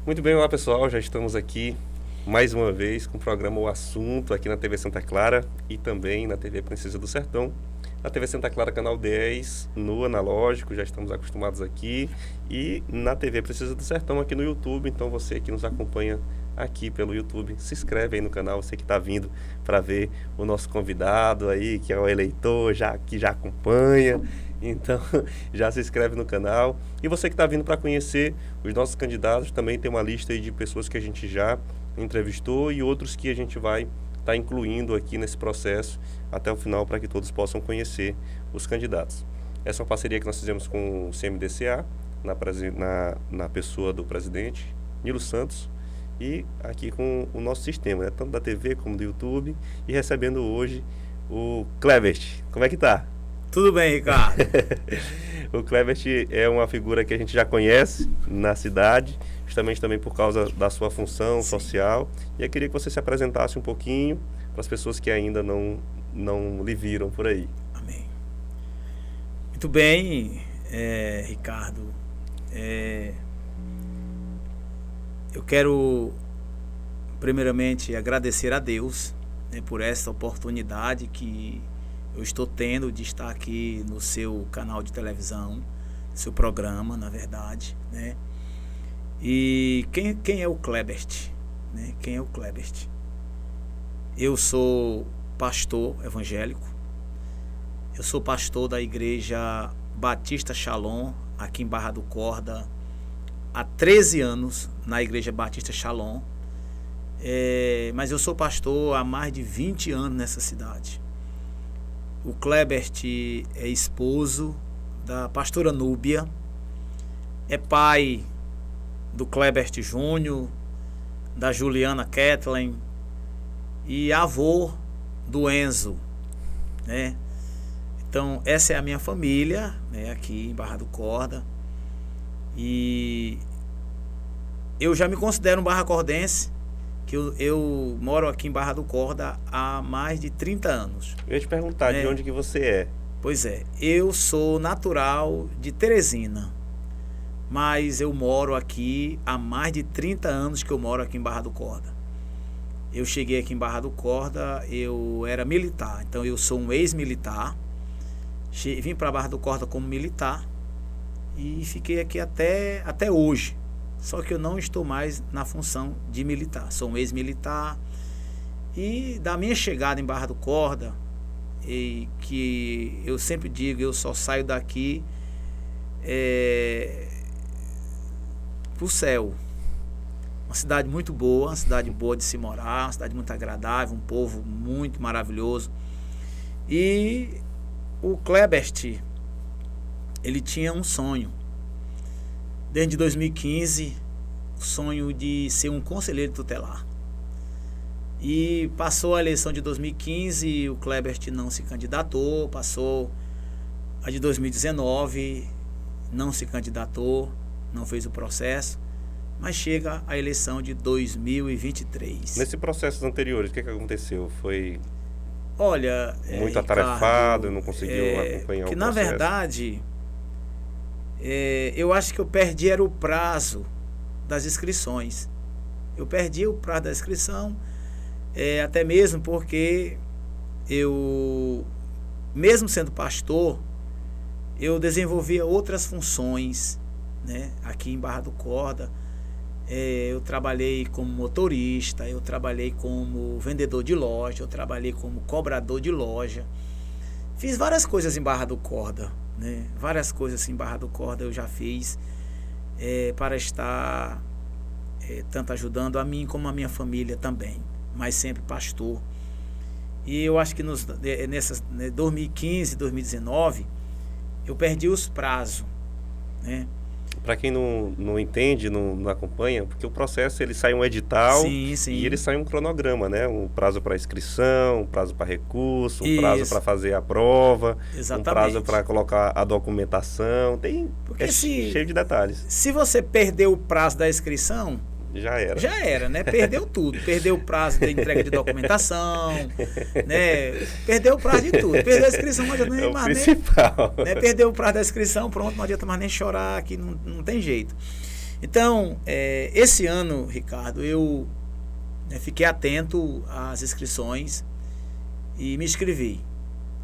Muito bem, olá pessoal, já estamos aqui mais uma vez com o programa O Assunto aqui na TV Santa Clara e também na TV Princesa do Sertão. Na TV Santa Clara, canal 10, no analógico, já estamos acostumados aqui, e na TV Princesa do Sertão aqui no YouTube. Então você que nos acompanha aqui pelo YouTube, se inscreve aí no canal, você que está vindo para ver o nosso convidado aí, que é o eleitor, que já acompanha. Então, já se inscreve no canal. E você que está vindo para conhecer os nossos candidatos, também tem uma lista aí de pessoas que a gente já entrevistou e outros que a gente vai estar incluindo aqui nesse processo até o final, para que todos possam conhecer os candidatos. Essa é uma parceria que nós fizemos com o CMDCA, na pessoa do presidente Nilo Santos, e aqui com o nosso sistema, né? Tanto da TV como do YouTube, e recebendo hoje o Clebert. Como é que tá? Tudo bem, Ricardo. O Clebert é uma figura que a gente já conhece na cidade, justamente também por causa da sua função social. E eu queria que você se apresentasse um pouquinho para as pessoas que ainda não lhe viram por aí. Amém. Muito bem, Ricardo. Eu quero, primeiramente, agradecer a Deus, né, por essa oportunidade que eu estou tendo de estar aqui no seu canal de televisão, seu programa, na verdade, né? E quem é o Clebert? Né? Quem é o Clebert? Eu sou pastor evangélico. Eu sou pastor da Igreja Batista Shalom, aqui em Barra do Corda, há 13 anos na Igreja Batista Shalom. Mas eu sou pastor há mais de 20 anos nessa cidade. O Clebert é esposo da pastora Núbia, é pai do Clebert Júnior, da Juliana Kathleen e avô do Enzo, né? Então, essa é a minha família, né, aqui em Barra do Corda. E eu já me considero um barracordense, que eu moro aqui em Barra do Corda há mais de 30 anos. Eu ia te perguntar de onde que você é. Pois é, eu sou natural de Teresina, mas eu moro aqui há mais de 30 anos que eu moro aqui em Barra do Corda. Eu cheguei aqui em Barra do Corda, eu era militar, então eu sou um ex-militar. Vim para Barra do Corda como militar e fiquei aqui até hoje. Só que eu não estou mais na função de militar. Sou um ex-militar. E da minha chegada em Barra do Corda, e que eu sempre digo, eu só saio daqui pro céu. Uma cidade muito boa, uma cidade boa de se morar, uma cidade muito agradável, um povo muito maravilhoso. E o Clebert, ele tinha um sonho. Desde 2015, o sonho de ser um conselheiro tutelar. E passou a eleição de 2015, o Clebert não se candidatou, passou a de 2019, não se candidatou, não fez o processo, mas chega a eleição de 2023. Nesse processo anterior, o que aconteceu? Foi muito Ricardo, atarefado, não conseguiu acompanhar o processo? Na verdade, eu acho que eu perdi o prazo das inscrições. Eu perdi o prazo da inscrição, até mesmo porque eu, mesmo sendo pastor, eu desenvolvia outras funções, né? Aqui em Barra do Corda. Eu trabalhei como motorista, eu trabalhei como vendedor de loja, eu trabalhei como cobrador de loja. Fiz várias coisas em Barra do Corda, né? Várias coisas em Barra do Corda eu já fiz para estar tanto ajudando a mim como a minha família também, mas sempre pastor. E eu acho que nessas 2015, 2019, eu perdi os prazos, né? Para quem não entende, não acompanha, porque o processo, ele sai um edital. Sim. E ele sai um cronograma, né? Um prazo para inscrição, um prazo para recurso, um prazo para fazer a prova, exatamente, um prazo para colocar a documentação. Cheio de detalhes. Se você perder o prazo da inscrição, Já era, né? Perdeu tudo. Perdeu o prazo da entrega de documentação, né? Perdeu o prazo de tudo. Perdeu a inscrição, não adianta nem mais. Principal. Né? Perdeu o prazo da inscrição, pronto, não adianta mais nem chorar, que não tem jeito. Então, esse ano, Ricardo, eu fiquei atento às inscrições e me inscrevi.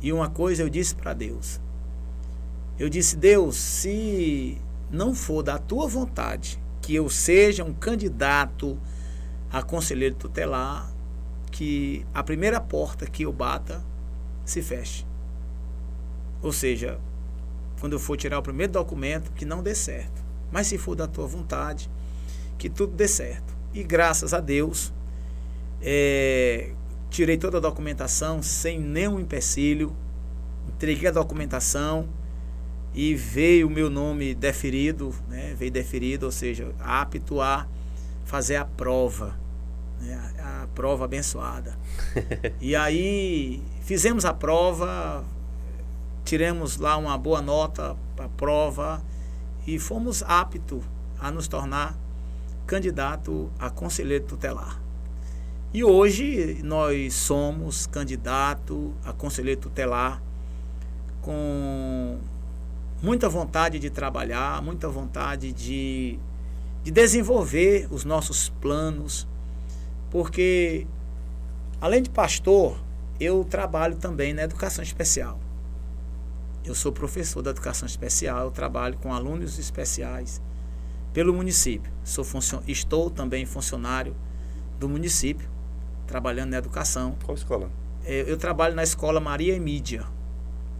E uma coisa eu disse para Deus. Eu disse: Deus, se não for da tua vontade que eu seja um candidato a conselheiro tutelar, que a primeira porta que eu bata se feche. Ou seja, quando eu for tirar o primeiro documento, que não dê certo. Mas se for da tua vontade, que tudo dê certo. E graças a Deus, tirei toda a documentação sem nenhum empecilho, entreguei a documentação e veio o meu nome deferido, né? Veio deferido, ou seja, apto a fazer a prova, né? A prova abençoada. E aí fizemos a prova, tiramos lá uma boa nota para a prova e fomos aptos a nos tornar candidato a conselheiro tutelar. E hoje nós somos candidato a conselheiro tutelar com muita vontade de trabalhar, muita vontade de desenvolver os nossos planos, porque além de pastor, eu trabalho também na educação especial. Eu sou professor da educação especial, eu trabalho com alunos especiais pelo município. Estou também funcionário do município, trabalhando na educação. Qual escola? Eu trabalho na escola Maria Emídia.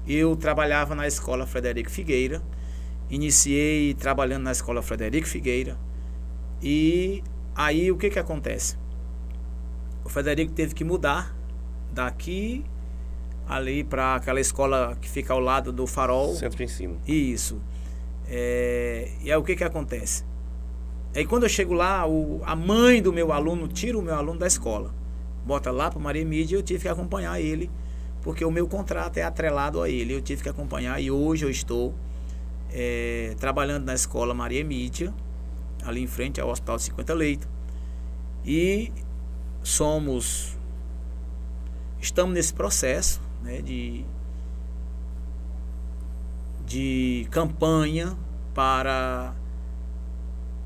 Eu trabalhava na escola Frederico Figueira, iniciei trabalhando na escola Frederico Figueira, e aí o que acontece? O Frederico teve que mudar daqui ali para aquela escola que fica ao lado do Farol. Centro de ensino. Isso. E aí o que acontece? Aí quando eu chego lá, a mãe do meu aluno tira o meu aluno da escola, bota lá para Maria Emídia, e eu tive que acompanhar ele, porque o meu contrato é atrelado a ele. Eu tive que acompanhar e hoje eu estou trabalhando na escola Maria Emídia, ali em frente ao Hospital de 50 Leitos. E estamos nesse processo, né, de campanha para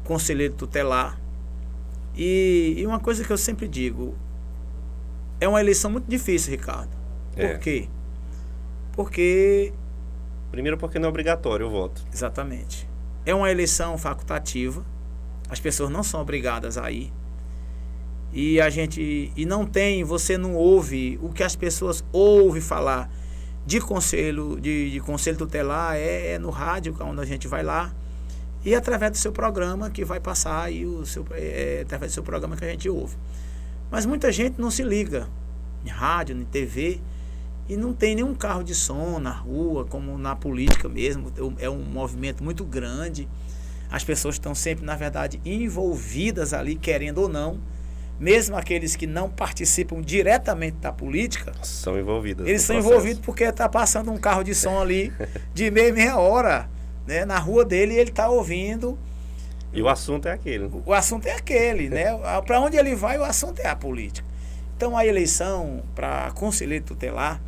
conselheiro tutelar. E uma coisa que eu sempre digo, é uma eleição muito difícil, Ricardo. Por quê? Porque... Primeiro, porque não é obrigatório o voto. Exatamente. É uma eleição facultativa, as pessoas não são obrigadas a ir. Você não ouve o que as pessoas ouvem falar de conselho tutelar, no rádio, onde a gente vai lá, e através do seu programa que vai passar, através do seu programa que a gente ouve. Mas muita gente não se liga em rádio, em TV, e não tem nenhum carro de som na rua, como na política mesmo. É um movimento muito grande, as pessoas estão sempre, na verdade, envolvidas ali, querendo ou não. Mesmo aqueles que não participam diretamente da política, são envolvidos. Eles são envolvidos porque está passando um carro de som ali de meia hora, né, na rua dele, e ele está ouvindo. E o assunto é aquele. O assunto é aquele, né? Para onde ele vai, o assunto é a política. Então a eleição para conselheiro tutelar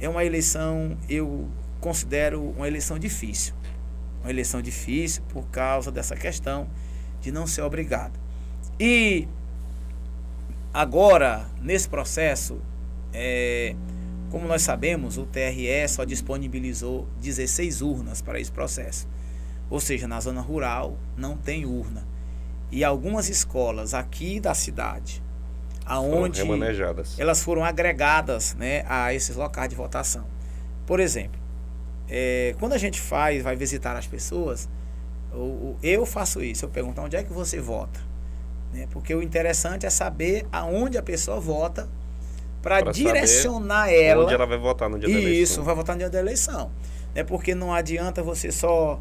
é uma eleição, eu considero uma eleição difícil. Uma eleição difícil por causa dessa questão de não ser obrigado. E agora, nesse processo, como nós sabemos, o TRE só disponibilizou 16 urnas para esse processo. Ou seja, na zona rural não tem urna. E algumas escolas aqui da cidade, aonde elas foram agregadas, né, a esses locais de votação. Por exemplo, quando a gente vai visitar as pessoas, eu faço isso, eu pergunto: onde é que você vota? Porque o interessante é saber aonde a pessoa vota para direcionar ela. Onde ela vai votar no dia da eleição. Isso, vai votar no dia da eleição. Porque não adianta você só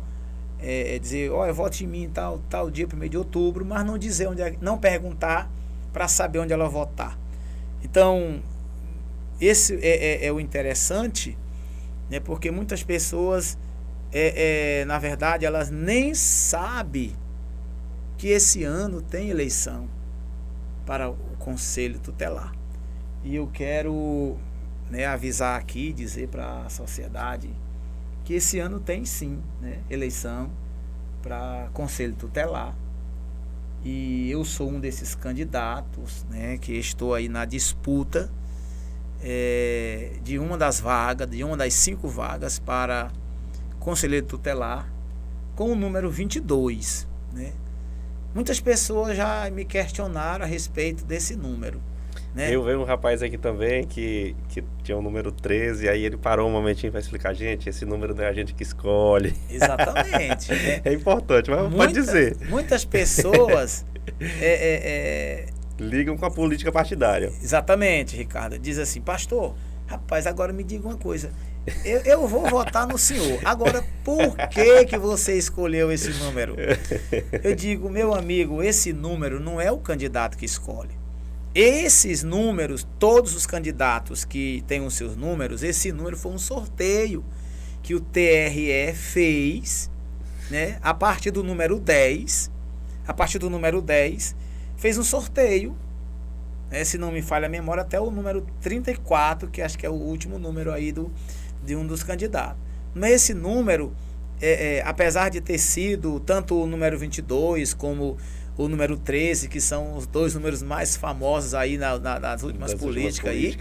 dizer: olha, vote em mim tal dia, 1º de outubro, mas não dizer não perguntar para saber onde ela votar. Então, esse é o interessante, né? Porque muitas pessoas, na verdade, elas nem sabem que esse ano tem eleição para o Conselho Tutelar. E eu quero, né, avisar aqui, dizer para a sociedade que esse ano tem sim, né, eleição para Conselho Tutelar. E eu sou um desses candidatos, né, que estou aí na disputa de uma das vagas, de uma das 5 vagas para conselheiro tutelar, com o número 22, né? Muitas pessoas já me questionaram a respeito desse número, né? Eu vi um rapaz aqui também que tinha o número 13, aí ele parou um momentinho para explicar, gente, esse número não é a gente que escolhe. Exatamente. Né? É importante, mas pode dizer. Muitas pessoas ligam com a política partidária. Exatamente, Ricardo. Diz assim, pastor, rapaz, agora me diga uma coisa. Eu vou votar no senhor. Agora, por que você escolheu esse número? Eu digo, meu amigo, esse número não é o candidato que escolhe. Esses números, todos os candidatos que têm os seus números, esse número foi um sorteio que o TRE fez, né? A partir do número 10, fez um sorteio, né? Se não me falha a memória, até o número 34, que acho que é o último número aí de um dos candidatos. Mas esse número, apesar de ter sido tanto o número 22 como o número 13, que são os 2 números mais famosos aí nas últimas políticas aí,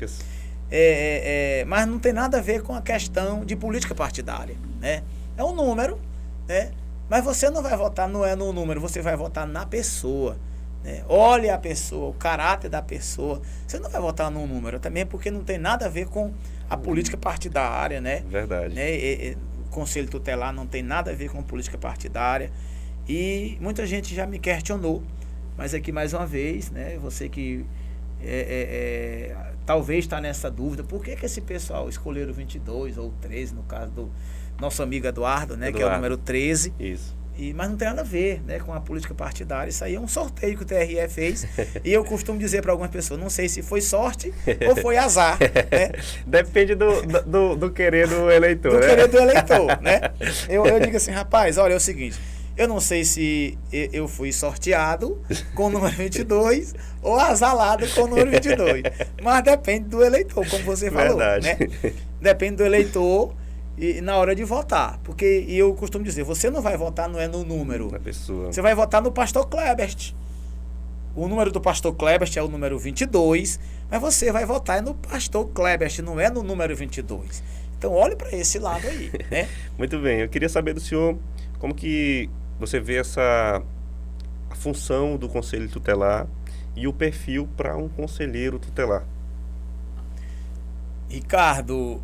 mas não tem nada a ver com a questão de política partidária, né? É um número, né? Mas você não vai votar, não é no número, você vai votar na pessoa, né? Olhe a pessoa, o caráter da pessoa. Você não vai votar num número, também porque não tem nada a ver com a política partidária, né? Verdade. Né? O Conselho Tutelar não tem nada a ver com política partidária. E muita gente já me questionou, mas aqui mais uma vez, né? Você que talvez está nessa dúvida, por que esse pessoal escolheram o 22 ou 13, no caso do nosso amigo Eduardo, né? Que é o número 13. Isso. Mas não tem nada a ver, né, com a política partidária. Isso aí é um sorteio que o TRE fez. E eu costumo dizer para algumas pessoas, não sei se foi sorte ou foi azar. Né? Depende do querer do eleitor. Do querer do eleitor, né? Eu digo assim, rapaz, olha, é o seguinte, eu não sei se eu fui sorteado com o número 22 ou azarado com o número 22. Mas depende do eleitor, como você falou. Verdade. Né? Depende do eleitor. E na hora de votar, porque eu costumo dizer, você não vai votar não é no número, na pessoa. Você vai votar no pastor Klebert. O número do pastor Klebert é o número 22, mas você vai votar no pastor Klebert, não é no número 22. Então olhe para esse lado aí, né? Muito bem, eu queria saber do senhor como que você vê a função do conselho tutelar e o perfil para um conselheiro tutelar. Ricardo,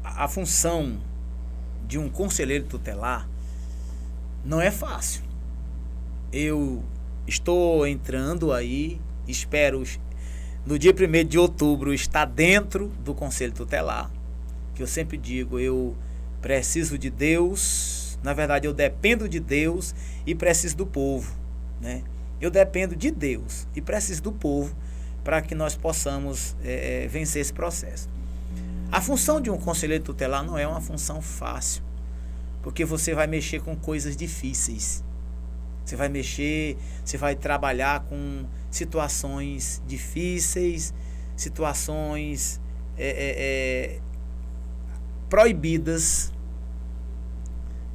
a função de um conselheiro tutelar não é fácil. Eu estou entrando aí, espero no dia 1º de outubro estar dentro do conselho tutelar, que eu sempre digo, eu preciso de Deus, na verdade eu dependo de Deus e preciso do povo, né? Eu dependo de Deus e preciso do povo para que nós possamos vencer esse processo. A função de um conselheiro tutelar não é uma função fácil, porque você vai mexer com coisas difíceis. Você vai trabalhar com situações difíceis, situações proibidas.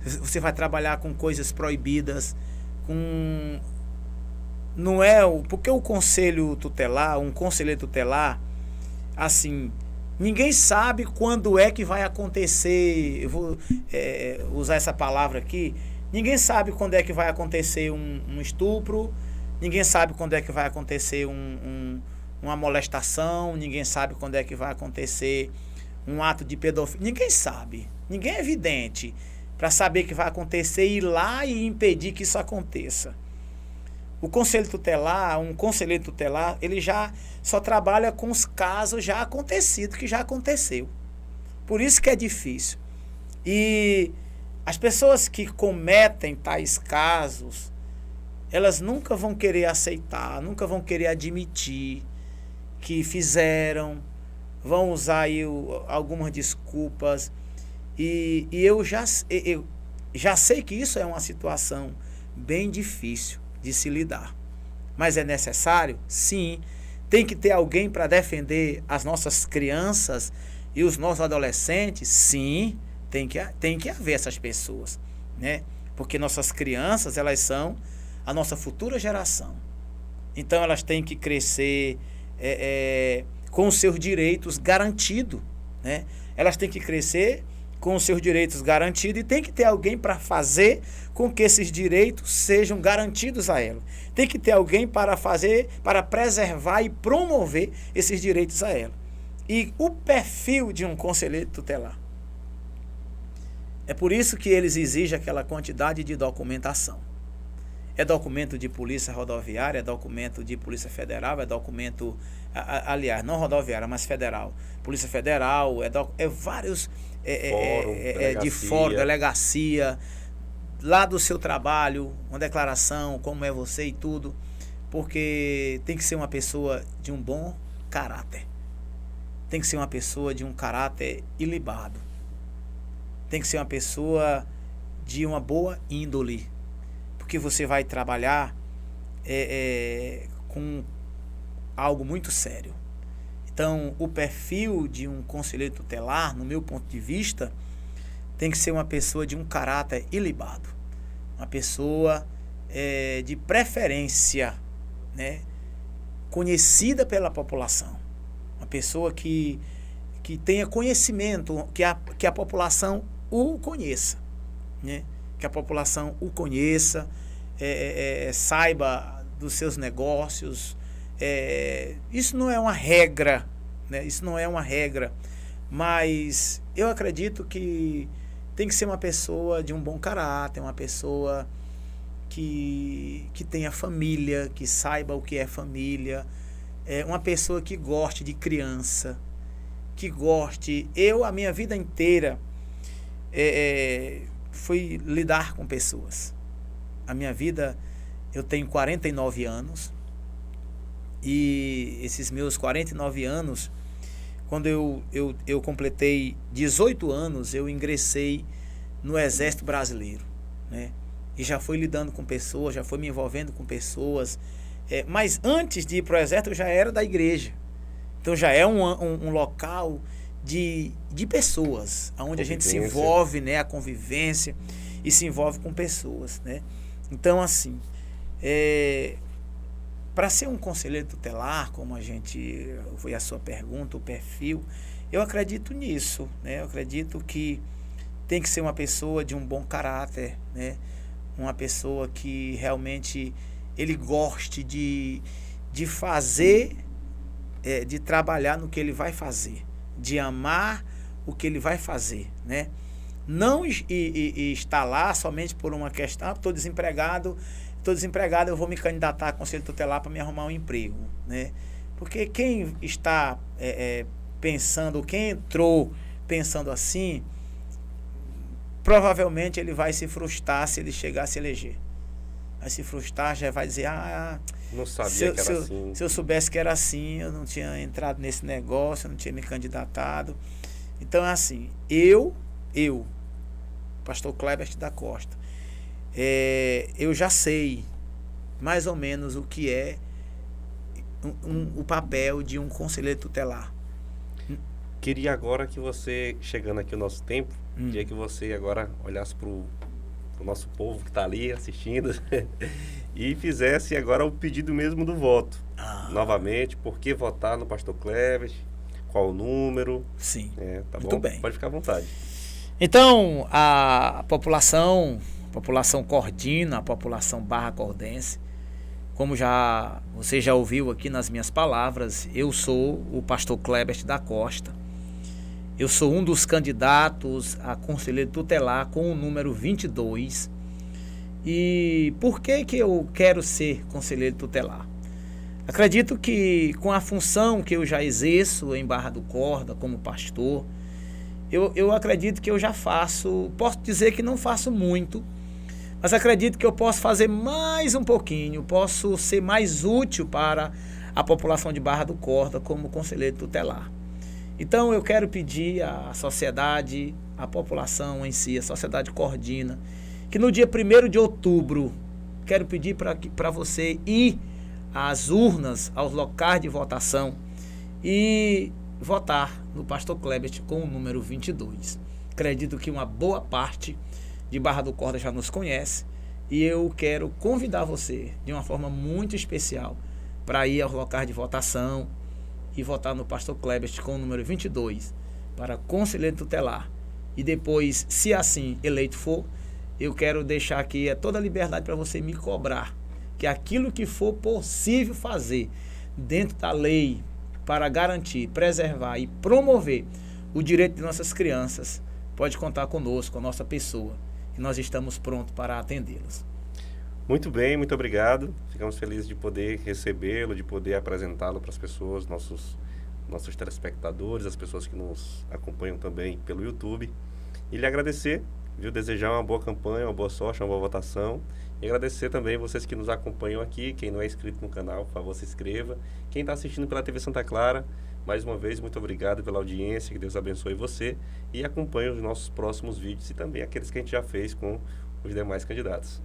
Você vai trabalhar com coisas proibidas, porque o conselho tutelar, um conselheiro tutelar, assim, ninguém sabe quando é que vai acontecer, eu vou usar essa palavra aqui, ninguém sabe quando é que vai acontecer um estupro, ninguém sabe quando é que vai acontecer uma molestação, ninguém sabe quando é que vai acontecer um ato de pedofilia, ninguém sabe, ninguém é evidente para saber que vai acontecer e ir lá e impedir que isso aconteça. O conselho tutelar, um conselheiro tutelar, ele já só trabalha com os casos já acontecidos, que já aconteceu. Por isso que é difícil. E as pessoas que cometem tais casos, elas nunca vão querer aceitar, nunca vão querer admitir que fizeram, vão usar aí algumas desculpas. E eu já sei que isso é uma situação bem difícil de se lidar. Mas é necessário? Sim. Tem que ter alguém para defender as nossas crianças e os nossos adolescentes? Sim, tem que haver essas pessoas, né? Porque nossas crianças, elas são a nossa futura geração. Então elas têm que crescer com os seus direitos garantidos, né? Elas têm que crescer com os seus direitos garantidos e tem que ter alguém para fazer com que esses direitos sejam garantidos a ela. Tem que ter alguém para fazer, para preservar e promover esses direitos a ela. E o perfil de um conselheiro tutelar. É por isso que eles exigem aquela quantidade de documentação. É documento de polícia rodoviária, é documento de polícia federal, é documento, aliás, não rodoviária, mas federal. Polícia federal, é vários, de fórum, delegacia, lá do seu trabalho, uma declaração, como é você e tudo, porque tem que ser uma pessoa de um bom caráter. Tem que ser uma pessoa de um caráter ilibado. Tem que ser uma pessoa de uma boa índole. Porque você vai trabalhar com algo muito sério. Então, o perfil de um conselheiro tutelar, no meu ponto de vista, tem que ser uma pessoa de um caráter ilibado. Uma pessoa de preferência, né, conhecida pela população. Uma pessoa que tenha conhecimento, que a população o conheça, né? Que a população o conheça, saiba dos seus negócios. Isso não é uma regra, né? Isso não é uma regra, mas eu acredito que tem que ser uma pessoa de um bom caráter, uma pessoa que tenha família, que saiba o que é família, uma pessoa que goste de criança, que goste. A minha vida inteira fui lidar com pessoas. A minha vida, eu tenho 49 anos e esses meus 49 anos, quando eu completei 18 anos, eu ingressei no Exército Brasileiro, né? E já fui lidando com pessoas, já fui me envolvendo com pessoas, mas antes de ir para o Exército eu já era da igreja. Então já é um local de pessoas, onde a gente se envolve, né, a convivência, e se envolve com pessoas, né? Então, assim, para ser um conselheiro tutelar, como foi a sua pergunta, o perfil, eu acredito nisso, né? Eu acredito que tem que ser uma pessoa de um bom caráter, né? Uma pessoa que realmente ele goste de fazer, de trabalhar no que ele vai fazer, de amar o que ele vai fazer, né? Não estar lá somente por uma questão, estou desempregado, eu vou me candidatar a conselho tutelar para me arrumar um emprego, né? Porque quem está pensando, quem entrou pensando assim, provavelmente ele vai se frustrar se ele chegar a se eleger. Vai se frustrar, já vai dizer, não sabia que era assim. Se eu soubesse que era assim, eu não tinha entrado nesse negócio, eu não tinha me candidatado. Então é assim, eu, pastor Clebert da Costa, eu já sei mais ou menos o que é o papel de um conselheiro tutelar. Queria agora que você, chegando aqui o nosso tempo, queria que você agora olhasse para o nosso povo que está ali assistindo e fizesse agora o pedido mesmo do voto. Novamente, por que votar no pastor Clebert? Qual o número? Sim, tá muito bom? bem. Pode ficar à vontade. Então, a população Cordina, a população Barra Cordense, como você já ouviu aqui nas minhas palavras, eu sou o pastor Clebert da Costa. Eu sou um dos candidatos a conselheiro tutelar com o número 22. E por que eu quero ser conselheiro tutelar? Acredito que com a função que eu já exerço em Barra do Corda como pastor, eu acredito que eu já faço, posso dizer que não faço muito, mas acredito que eu posso fazer mais um pouquinho, posso ser mais útil para a população de Barra do Corda como conselheiro tutelar. Então eu quero pedir à sociedade, à população em si, a sociedade cordina, que no dia 1º de outubro, quero pedir para você ir às urnas, aos locais de votação e votar no pastor Clebert com o número 22. Acredito que uma boa parte de Barra do Corda já nos conhece E eu quero convidar você, de uma forma muito especial, para ir aos locais de votação e votar no pastor Klebert com o número 22, para conselheiro tutelar. E depois, se assim eleito for, eu quero deixar aqui toda a liberdade para você me cobrar, que aquilo que for possível fazer dentro da lei para garantir, preservar e promover o direito de nossas crianças, pode contar conosco, a nossa pessoa, e nós estamos prontos para atendê-los. Muito bem, muito obrigado. Ficamos felizes de poder recebê-lo, de poder apresentá-lo para as pessoas, nossos telespectadores, as pessoas que nos acompanham também pelo YouTube. E lhe agradecer, viu, desejar uma boa campanha, uma boa sorte, uma boa votação. E agradecer também vocês que nos acompanham aqui. Quem não é inscrito no canal, por favor, se inscreva. Quem está assistindo pela TV Santa Clara, mais uma vez, muito obrigado pela audiência, que Deus abençoe você. E acompanhe os nossos próximos vídeos e também aqueles que a gente já fez com os demais candidatos.